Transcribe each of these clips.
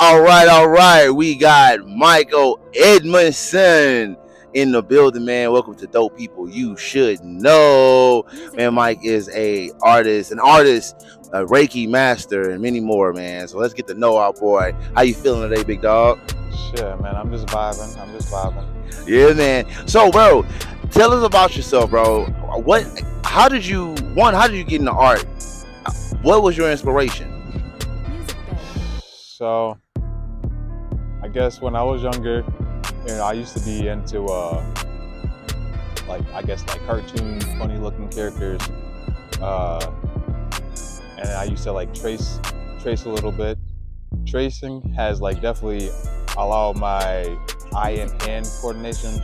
All right. We got Michael Edmondson in the building, man. Welcome to Dope People You Should Know. Man, Mike is an artist, a Reiki master, and many more, man. So let's get to know our boy. How you feeling today, big dog? Shit, man, I'm just vibing. I'm just vibing. Yeah, man. So, bro, tell us about yourself, bro. What? How did you get into art? What was your inspiration? So, I guess when I was younger, I used to be into like cartoon, funny-looking characters, uh, and I used to like trace a little bit. Tracing has like definitely allowed my eye and hand coordination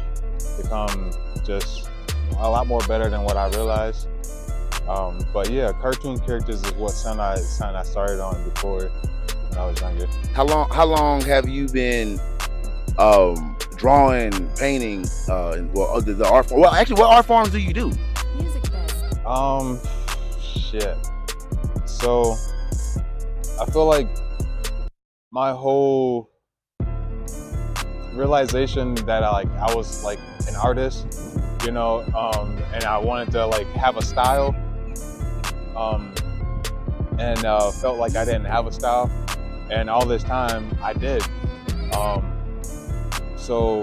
become just a lot more better than what I realized. But yeah, cartoon characters is what something I started on before when I was younger. How long have you been drawing, painting, the art form? Well, actually, what art forms do you do? Shit. So I feel like my whole realization that I was like an artist, and I wanted to like have a style, and felt like I didn't have a style, and all this time I did. So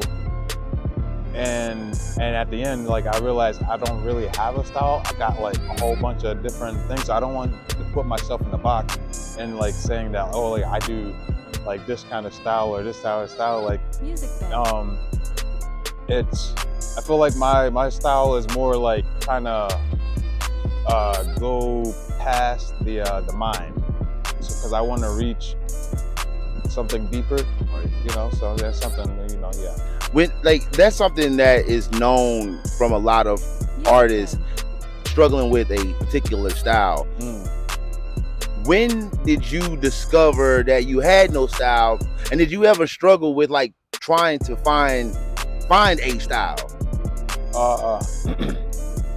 and at the end, like I realized I don't really have a style. I got like a whole bunch of different things. So I don't want to put myself in the box and like saying that, oh, like I do like this kind of style or this style. Like it's I feel like my style is more like kind of go past the mind, because I want to reach something deeper, so that's something, yeah. That's something that is known from a lot of artists struggling with a particular style. When did you discover that you had no style, and did you ever struggle with like trying to find a style?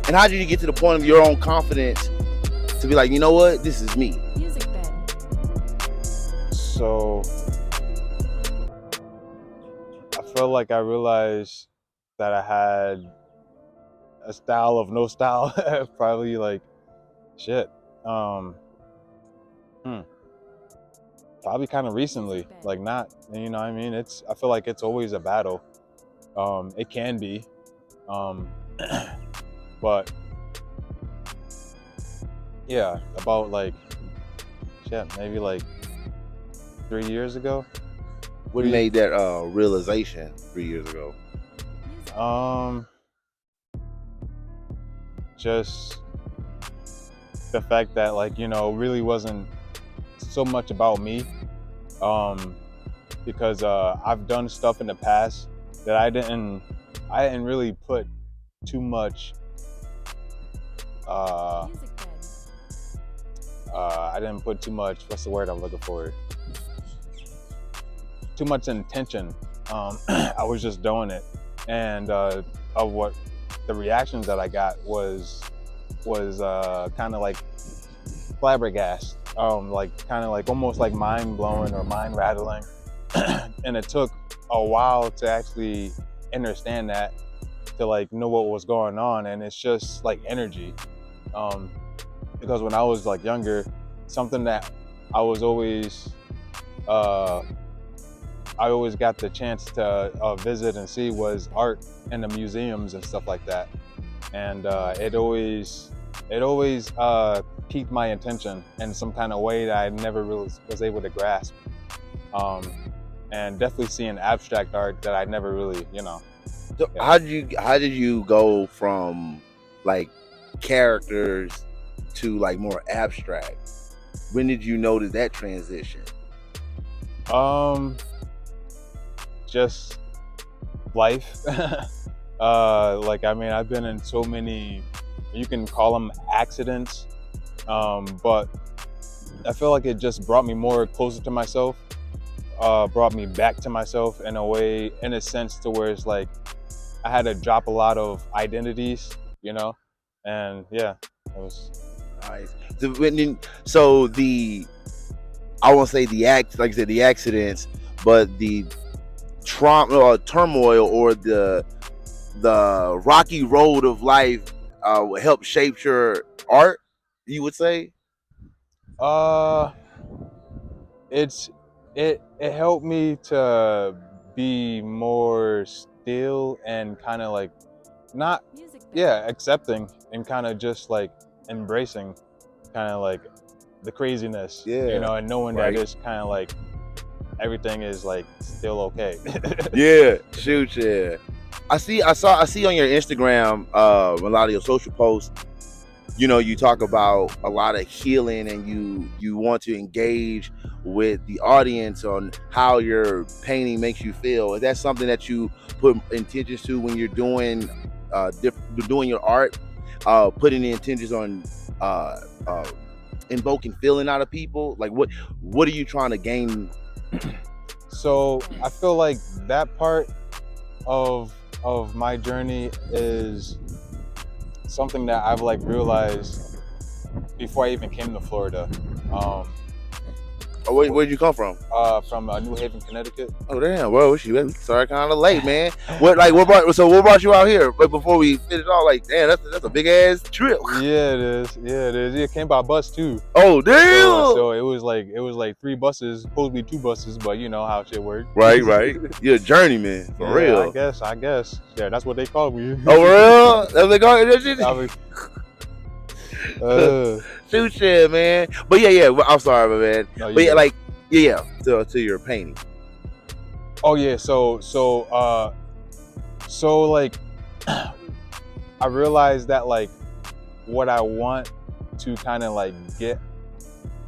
And how did you get to the point of your own confidence to be like, you know what, this is me? So I felt like I realized that I had a style of no style probably like shit. Probably kind of recently, like not, you know what I mean? I feel like it's always a battle. It can be, but yeah, about like shit, maybe like 3 years ago. What made that realization 3 years ago? Just the fact that like, it really wasn't so much about me, because I've done stuff in the past that I didn't really put too much I didn't put too much, what's the word I'm looking for? Too much intention. I was just doing it, and of what the reactions that I got was kind of like flabbergasted, like kind of like almost like mind blowing or mind rattling. And it took a while to actually understand that, to like know what was going on, and it's just like energy. Because when I was like younger, something that I was always I always got the chance to visit and see was art in the museums and stuff like that, and it always piqued my attention in some kind of way that I never really was able to grasp, and definitely seeing abstract art that I never really, So yeah. how did you go from like characters to like more abstract? When did you notice that transition? Just life. Like, I mean, I've been in so many, you can call them accidents, but I feel like it just brought me more closer to myself, brought me back to myself in a way, in a sense, to where it's like I had to drop a lot of identities, and yeah, it was Nice. So the I won't say like I said, the accidents, but the trauma or turmoil or the rocky road of life helped shape your art, you would say? Uh, it's it helped me to be more still and kind of like not accepting and kind of just like embracing kind of like the craziness, Yeah. and knowing that Right. it's kind of like everything is like still okay. Yeah. Shoot, yeah. I see on your Instagram, a lot of your social posts, you talk about a lot of healing, and you want to engage with the audience on how your painting makes you feel. Is that something that you put intentions to when you're doing doing your art, putting the intentions on uh, uh, invoking feeling out of people? Like what are you trying to gain? So I feel like that part of my journey is something that I've like realized before I even came to Florida. Where'd you come from? From New Haven, Connecticut. Oh damn! Well, we started kind of late, man. What brought you out here? But before we finish off, like, damn, that's a big ass trip. Yeah, it is. Yeah, it is. It came by bus too. Oh damn! So it was like 3 buses, supposed to be 2 buses, but you know how shit works. Right. You're a journeyman for real. I guess. Yeah, that's what they call me. Oh real? That's what they call it. Shoot, shit, man. But yeah. I'm sorry, my man. No, but yeah, like, yeah. To your painting. Oh yeah. So like, I realized that like what I want to kind of like get,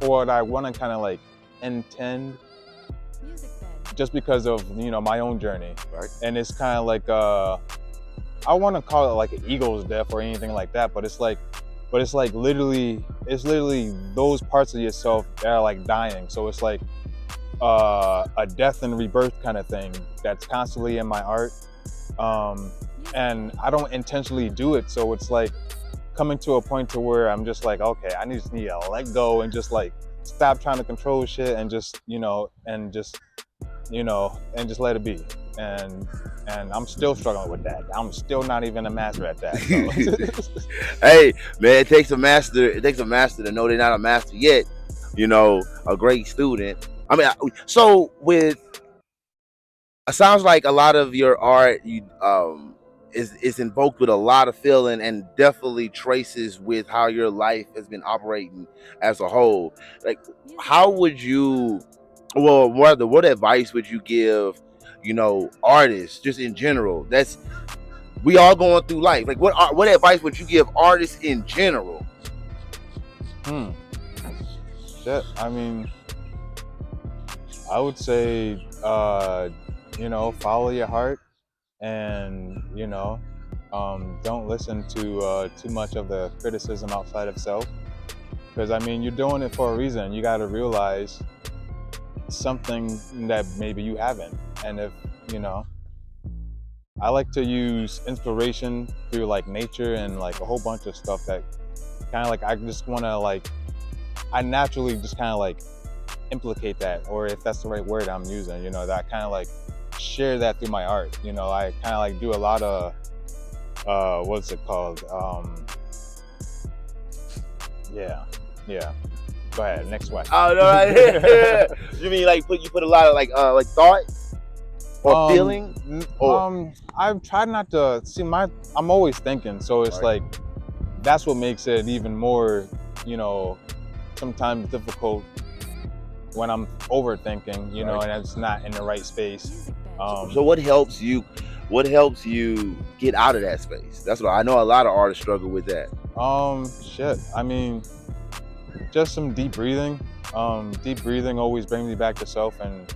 or what I want to kind of like intend, just because of my own journey, Right. And it's kind of like I want to call it like an ego's death or anything like that, but it's like literally those parts of yourself that are like dying. So it's like a death and rebirth kind of thing that's constantly in my art, and I don't intentionally do it. So it's like coming to a point to where I'm just like, okay, I just need to let go and just like stop trying to control shit and just and just let it be. And I'm still struggling with that. I'm still not even a master at that. So. Hey, man, it takes a master to know they're not a master yet. A great student. I mean, so with it sounds like a lot of your art is invoked with a lot of feeling, and definitely traces with how your life has been operating as a whole. Like, how would you, well, what advice would you give, artists just in general? That's we all going through life. Like, what advice would you give artists in general? Shit. I mean, I would say, follow your heart, and don't listen to too much of the criticism outside of self, because I mean, you're doing it for a reason. You got to realize something that maybe you haven't. And if I like to use inspiration through like nature and like a whole bunch of stuff that kind of like I just want to like I naturally just kind of like implicate that, or if that's the right word I'm using, that I kind of like share that through my art. I kind of like do a lot of what's it called? Yeah. Go ahead, next question. Oh no, right. You mean like you put a lot of like thought or feeling? I've tried not to see I'm always thinking, so it's like that's what makes it even more, sometimes difficult when I'm overthinking, and it's not in the right space. So what helps you? What helps you get out of that space? That's what I know. A lot of artists struggle with that. Shit. I mean, just some deep breathing. Deep breathing always brings me back to self, and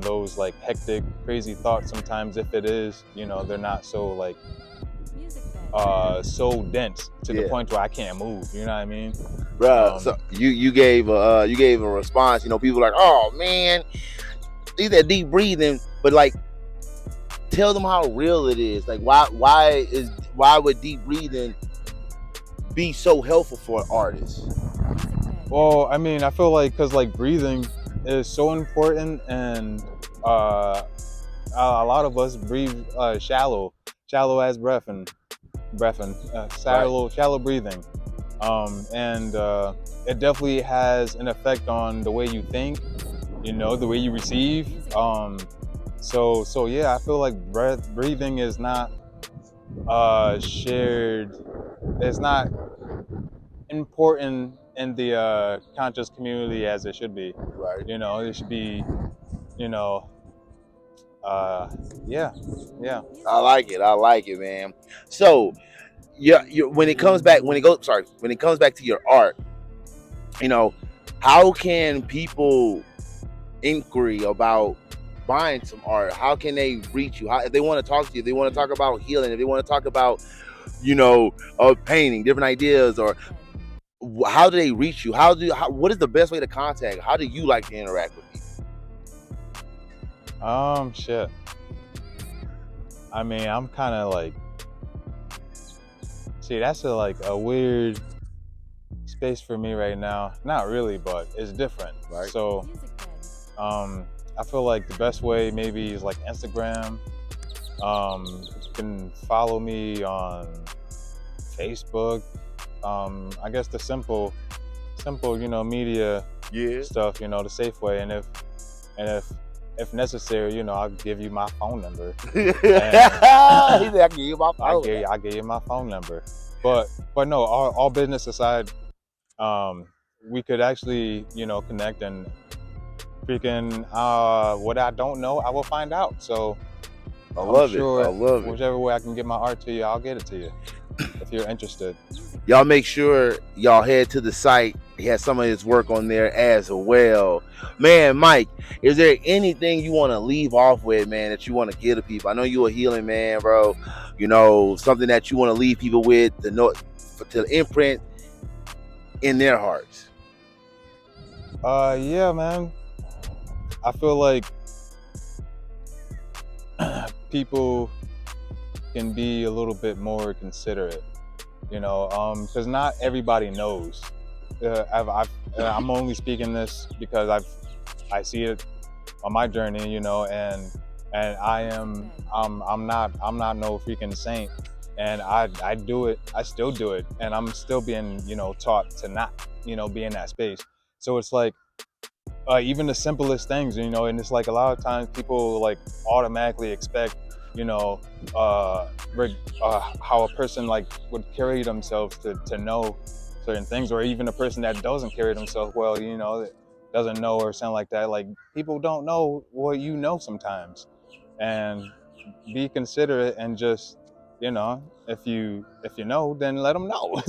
those like hectic, crazy thoughts. Sometimes, if it is, they're not so like so dense to the point where I can't move. You know what I mean? Bruh, so you gave a response. People are like, oh man, these that deep breathing, but like, tell them how real it is. Like, why would deep breathing be so helpful for artists? Well, I mean, I feel like because like breathing is so important, and a lot of us breathe shallow as Right. shallow breathing, and it definitely has an effect on the way you think, the way you receive. So yeah, I feel like breathing is not shared. It's not important in the conscious community as it should be. Right. It should be, you know, uh, yeah, yeah. I like it. I like it, man. So, yeah, when it comes back, when it comes back to your art, you know, how can people inquiry about buying some art? How can they reach you? How, if they want to talk to you, if they want to talk about healing, if they want to talk about, painting, different ideas, or how do they reach you? What is the best way to contact? How do you like to interact with people? Shit. I mean, I'm kind of like, see, that's like a weird space for me right now. Not really, but it's different. Right. So, I feel like the best way maybe is like Instagram. You can follow me on Facebook. I guess the simple, media Yeah. stuff, the safe way. And if necessary, I'll give you my phone number. He said, I can give you my phone. I gave you my phone number. But no, all business aside, we could actually, connect, and freaking what I don't know, I will find out. So I I'm love it. sure I love it. whichever way I can get my art to you, I'll get it to you if you're interested. Y'all make sure y'all head to the site. He has some of his work on there as well. Man, Mike, is there anything you want to leave off with, man, that you want to give to people? I know you're a healing man, bro. Something that you want to leave people with to imprint in their hearts. Yeah, man. I feel like people can be a little bit more considerate, because not everybody knows. I'm only speaking this because I see it on my journey, and I'm not no freaking saint, and I do it. I still do it, and I'm still being, taught to not, be in that space. So it's like, even the simplest things, and it's like a lot of times people like automatically expect, how a person like would carry themselves to know certain things, or even a person that doesn't carry themselves well, that doesn't know or something like that. Like, people don't know what sometimes, and be considerate, and just, if you know, then let them know.